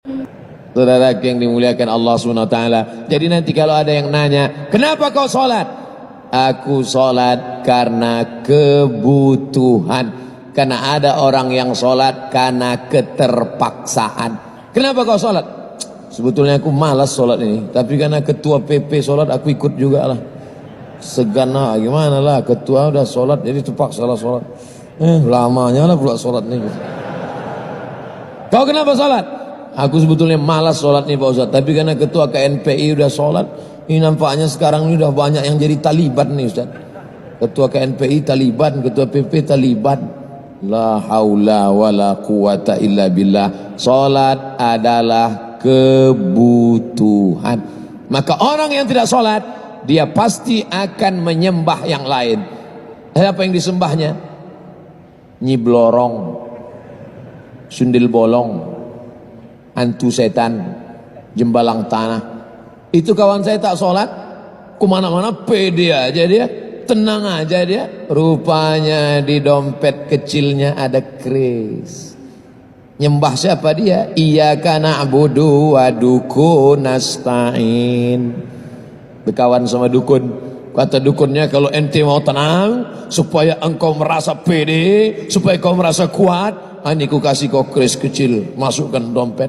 Saudara yang dimuliakan Allah SWT. Jadi nanti kalau ada yang nanya, kenapa kau sholat? Aku sholat karena kebutuhan. Karena ada orang yang sholat karena keterpaksaan. Kenapa kau sholat? Sebetulnya aku malas sholat ini, tapi karena ketua PP sholat aku ikut juga lah. Segan lah, gimana lah, ketua udah sholat jadi terpaksa lah sholat. Lamanya lah pula sholat nih. Kau kenapa sholat? Aku sebetulnya malas sholat nih Pak Ustaz, tapi karena ketua KNPI udah sholat, ini nampaknya sekarang ini udah banyak yang jadi Taliban nih Ustaz. Ketua KNPI Taliban, ketua PP Taliban. La haula wala quwata illa billah. Sholat adalah kebutuhan. Maka orang yang tidak sholat, dia pasti akan menyembah yang lain. Apa yang disembahnya? Nyi Blorong, Sundil Bolong, hantu setan, jembalang tanah. Itu kawan saya tak sholat, kemana-mana pede aja dia, tenang aja dia. Rupanya di dompet kecilnya ada kris. Nyembah siapa dia? Iyyaka na'budu wa dukun nasta'in. Berkawan sama dukun. Kata dukunnya, kalau ente mau tenang, supaya engkau merasa pede, supaya kau merasa kuat, ini ku kasih kau kris kecil, masukkan dompet.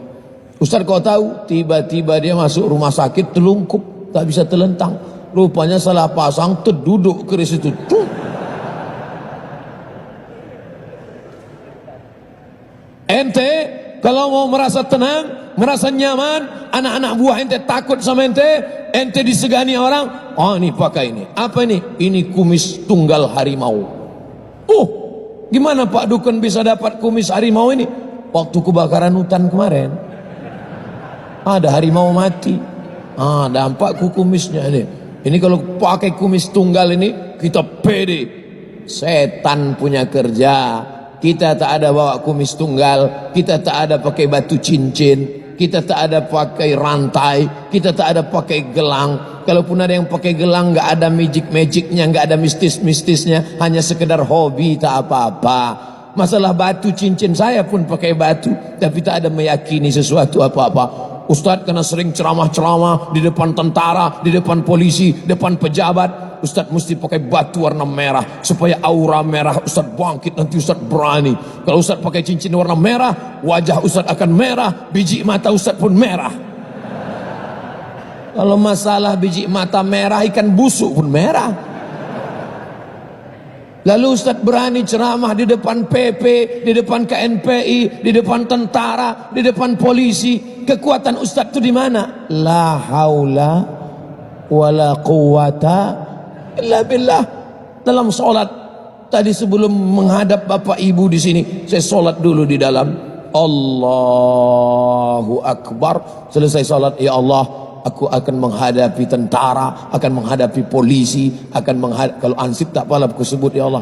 Ustaz kau tahu, tiba-tiba dia masuk rumah sakit telungkup, tak bisa telentang. Rupanya salah pasang, terduduk kris itu. Ente kalau mau merasa tenang, merasa nyaman, anak-anak buah ente takut sama ente disegani orang, oh ini pakai ini. Apa ini? Ini kumis tunggal harimau. Gimana Pak Dukun bisa dapat kumis harimau ini? Waktu kebakaran hutan kemarin, ada harimau mati. Dampak kumisnya ini. Ini kalau pakai kumis tunggal ini, kita pede. Setan punya kerja. Kita tak ada bawa kumis tunggal, kita tak ada pakai batu cincin, kita tak ada pakai rantai, kita tak ada pakai gelang. Kalaupun ada yang pakai gelang, nggak ada magic-magicnya, nggak ada mistis-mistisnya, hanya sekedar hobi, tak apa-apa. Masalah batu cincin, saya pun pakai batu, tapi tak ada meyakini sesuatu apa-apa. Ustadz karena sering ceramah-ceramah di depan tentara, di depan polisi, depan pejabat, Ustadz mesti pakai batu warna merah supaya aura merah Ustadz bangkit, nanti Ustadz berani. Kalau Ustadz pakai cincin warna merah, wajah Ustadz akan merah, biji mata Ustadz pun merah. Kalau masalah biji mata merah, ikan busuk pun merah. Lalu Ustadz berani ceramah di depan PP, di depan KNPI, di depan tentara, di depan polisi. Kekuatan Ustadz itu di mana? La haula wala quwata illa billah. Dalam sholat tadi sebelum menghadap Bapak Ibu di sini, saya sholat dulu di dalam. Allahu Akbar. Selesai sholat, ya Allah, aku akan menghadapi tentara, akan menghadapi polisi, kalau ansip tak apalah aku sebut, ya Allah,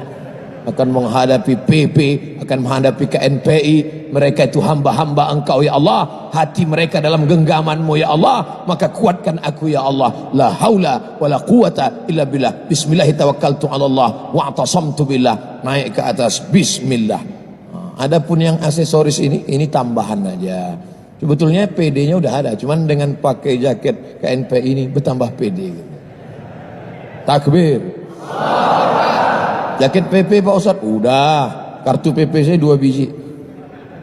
akan menghadapi PP, akan menghadapi KNPI. Mereka itu hamba-hamba Engkau ya Allah, hati mereka dalam genggaman-Mu ya Allah, maka kuatkan aku ya Allah. La haula wala quwata illa billah. Bismillahi tawakkaltu ala Allah wa atasamtu billah. Naik ke atas, bismillah. Adapun yang aksesoris ini tambahan aja. Sebetulnya PD-nya udah ada, cuman dengan pakai jaket KNPI ini bertambah PD gitu. Takbir. Jaket PP Pak Ustadz udah, kartu PP saya 2 biji.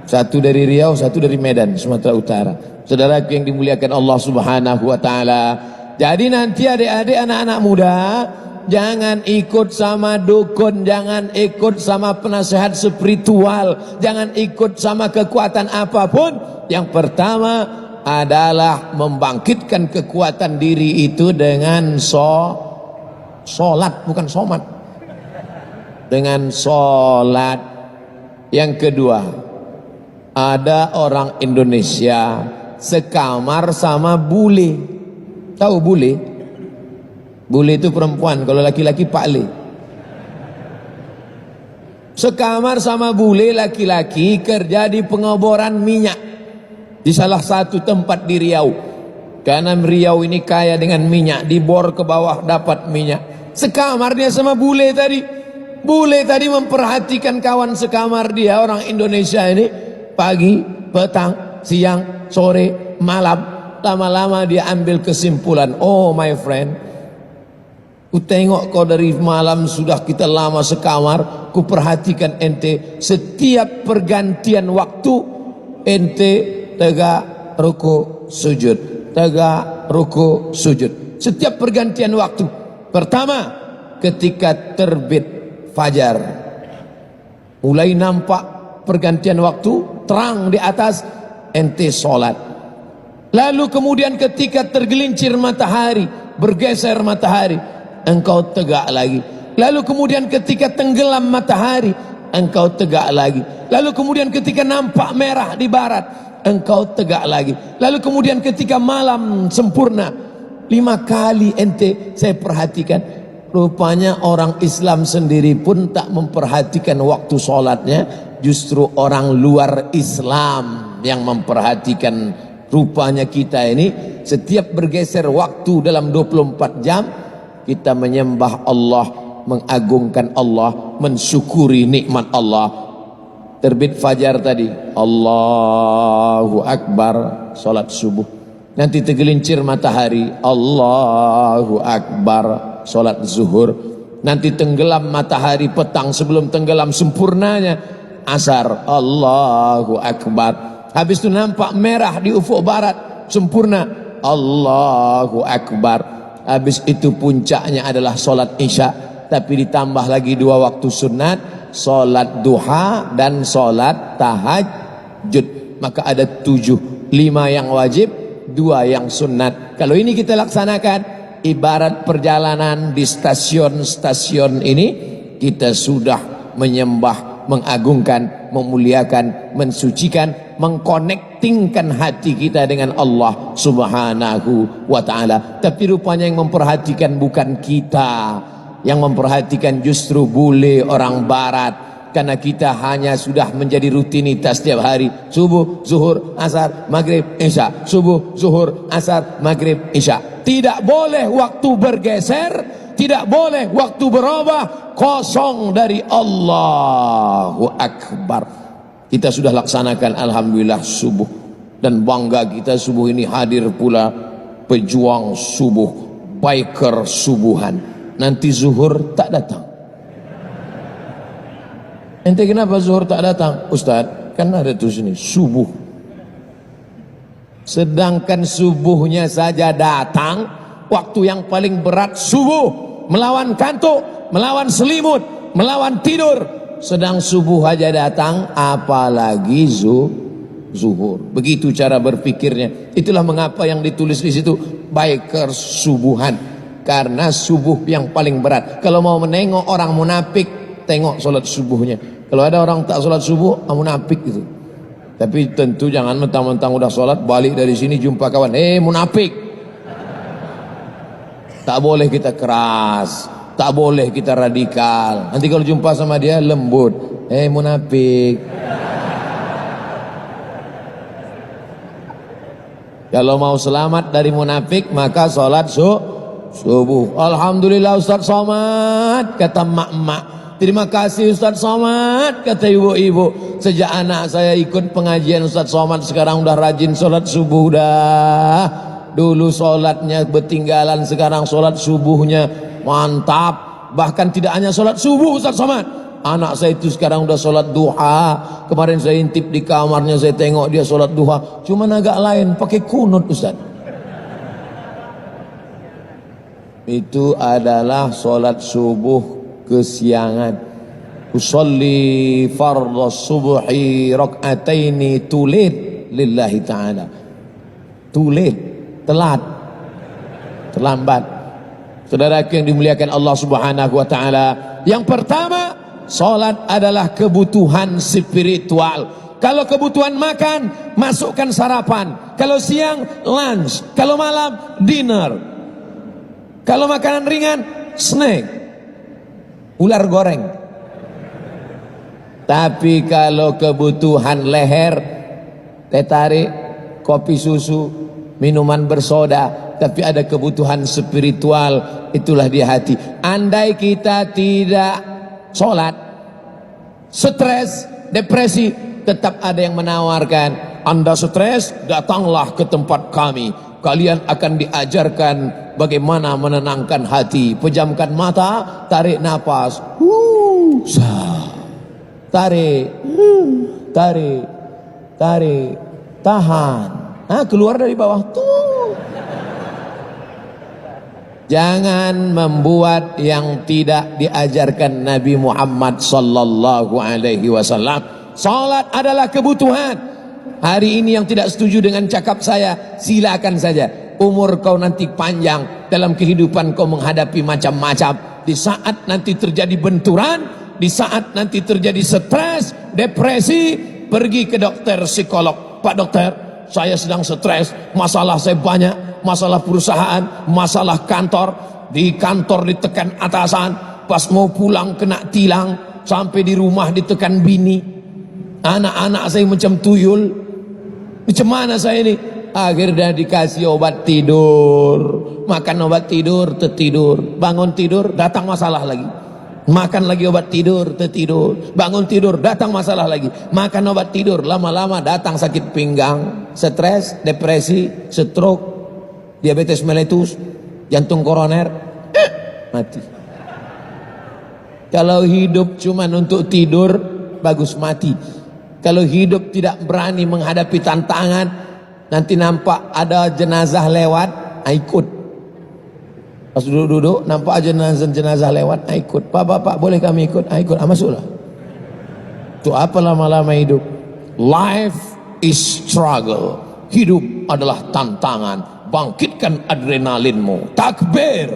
Satu dari Riau, satu dari Medan, Sumatera Utara. Saudara yang dimuliakan Allah Subhanahu wa taala. Jadi nanti adik-adik, anak-anak muda, jangan ikut sama dukun, jangan ikut sama penasehat spiritual, jangan ikut sama kekuatan apapun. Yang pertama adalah membangkitkan kekuatan diri itu dengan sholat, bukan somat. Dengan sholat. Yang kedua, ada orang Indonesia sekamar sama bule. Tahu bule? Bule itu perempuan, kalau laki-laki Pak Le. Sekamar sama bule laki-laki, kerja di pengeboran minyak di salah satu tempat di Riau. Karena Riau ini kaya dengan minyak, dibor ke bawah dapat minyak. Sekamar dia sama bule tadi. Bule tadi memperhatikan kawan sekamar dia, orang Indonesia ini, pagi, petang, siang, sore, malam. Lama-lama dia ambil kesimpulan, oh my friend, ku tengok kau dari malam sudah kita lama sekamar, ku perhatikan ente setiap pergantian waktu ente tegak ruku sujud, tegak ruku sujud. Setiap pergantian waktu. Pertama, ketika terbit fajar, mulai nampak pergantian waktu, terang di atas, ente sholat. Lalu kemudian ketika tergelincir matahari, bergeser matahari, engkau tegak lagi. Lalu kemudian ketika tenggelam matahari, engkau tegak lagi. Lalu kemudian ketika nampak merah di barat, engkau tegak lagi. Lalu kemudian ketika malam sempurna, 5 kali ente saya perhatikan. Rupanya orang Islam sendiri pun tak memperhatikan waktu sholatnya, justru orang luar Islam yang memperhatikan. Rupanya kita ini setiap bergeser waktu dalam 24 jam kita menyembah Allah, mengagungkan Allah, mensyukuri nikmat Allah. Terbit fajar tadi, Allahu Akbar, salat subuh. Nanti tergelincir matahari, Allahu Akbar, salat zuhur. Nanti tenggelam matahari petang, sebelum tenggelam sempurnanya asar, Allahu Akbar. Habis itu nampak merah di ufuk barat, sempurna, Allahu Akbar. Habis itu puncaknya adalah solat isya, tapi ditambah lagi 2 waktu sunat, solat duha dan solat tahajud. Maka ada 7, 5 yang wajib, 2 yang sunat. Kalau ini kita laksanakan, ibarat perjalanan di stasiun-stasiun ini, kita sudah menyembah, mengagungkan, memuliakan, mensucikan, mengkonektingkan hati kita dengan Allah Subhanahu wa ta'ala. Tapi rupanya yang memperhatikan bukan kita, yang memperhatikan justru bule orang barat. Karena kita hanya sudah menjadi rutinitas setiap hari, subuh, zuhur, asar, maghrib, isya, subuh, zuhur, asar, maghrib, isya. Tidak boleh waktu bergeser, tidak boleh waktu berubah, kosong dari Allahu Akbar. Kita sudah laksanakan alhamdulillah subuh, dan bangga kita subuh ini hadir pula pejuang subuh, biker subuhan. Nanti zuhur tak datang. Ente kenapa zuhur tak datang? Ustaz, kan ada tuh sini subuh. Sedangkan subuhnya saja datang, waktu yang paling berat subuh, melawan kantuk, melawan selimut, melawan tidur. Sedang subuh aja datang, apalagi zuhur. Begitu cara berpikirnya. Itulah mengapa yang ditulis di situ biker subuhan, karena subuh yang paling berat. Kalau mau menengok orang munafik, tengok solat subuhnya. Kalau ada orang tak solat subuh, munafik itu. Tapi tentu jangan mentang-mentang udah solat, balik dari sini jumpa kawan, munafik. Tak boleh kita keras, tak boleh kita radikal. Nanti kalau jumpa sama dia lembut, munafik. Kalau mau selamat dari munafik, maka sholat subuh. Alhamdulillah Ustaz Somad, kata mak-mak. Terima kasih Ustaz Somad, kata ibu-ibu. Sejak anak saya ikut pengajian Ustaz Somad, sekarang udah rajin sholat subuh dah. Dulu sholatnya bertinggalan, sekarang sholat subuhnya mantap. Bahkan tidak hanya sholat subuh Ustaz Somad, anak saya itu sekarang udah sholat duha. Kemarin saya intip di kamarnya, saya tengok dia sholat duha, cuman agak lain, pakai kunut Ustaz. Itu adalah sholat subuh kesiangan. Usolli fardhu subhi rak'ataini tulid lillahi ta'ala. Tulid, telat, terlambat. Saudara yang dimuliakan Allah Subhanahu wa ta'ala, yang pertama, salat adalah kebutuhan spiritual. Kalau kebutuhan makan, masukkan sarapan. Kalau siang, lunch. Kalau malam, dinner. Kalau makanan ringan, snack, ular goreng. Tapi kalau kebutuhan leher, teh tarik, kopi susu, minuman bersoda, tapi ada kebutuhan spiritual, itulah di hati. Andai kita tidak sholat, stres, depresi, tetap ada yang menawarkan, Anda stres, datanglah ke tempat kami. Kalian akan diajarkan bagaimana menenangkan hati. Pejamkan mata, tarik nafas. Tarik, tarik, tarik, tahan. Keluar dari bawah tuh. Jangan membuat yang tidak diajarkan Nabi Muhammad sallallahu alaihi wasallam. Salat adalah kebutuhan. Hari ini yang tidak setuju dengan cakap saya, silakan saja. Umur kau nanti panjang, dalam kehidupan kau menghadapi macam-macam. Di saat nanti terjadi benturan, di saat nanti terjadi stres, depresi, pergi ke dokter psikolog. Pak dokter, saya sedang stres, masalah saya banyak, masalah perusahaan, masalah kantor. Di kantor ditekan atasan, pas mau pulang kena tilang, sampai di rumah ditekan bini. Anak-anak saya macam tuyul. Macam mana saya ini? Akhirnya dikasih obat tidur. Makan obat tidur, tertidur. Bangun tidur, datang masalah lagi. Makan lagi obat tidur, tertidur. Bangun tidur, datang masalah lagi. Makan obat tidur, lama-lama datang sakit pinggang, stres, depresi, stroke, diabetes mellitus, jantung koroner, mati. Kalau hidup cuma untuk tidur, bagus mati. Kalau hidup tidak berani menghadapi tantangan, nanti nampak ada jenazah lewat, ikut. Pas duduk-duduk, nampak jenazah lewat, ikut. Pak, boleh kami ikut? Ikut, masuklah. Itu apa lama-lama hidup? Life is struggle. Hidup adalah tantangan. Bangkitkan adrenalinmu. Takbir.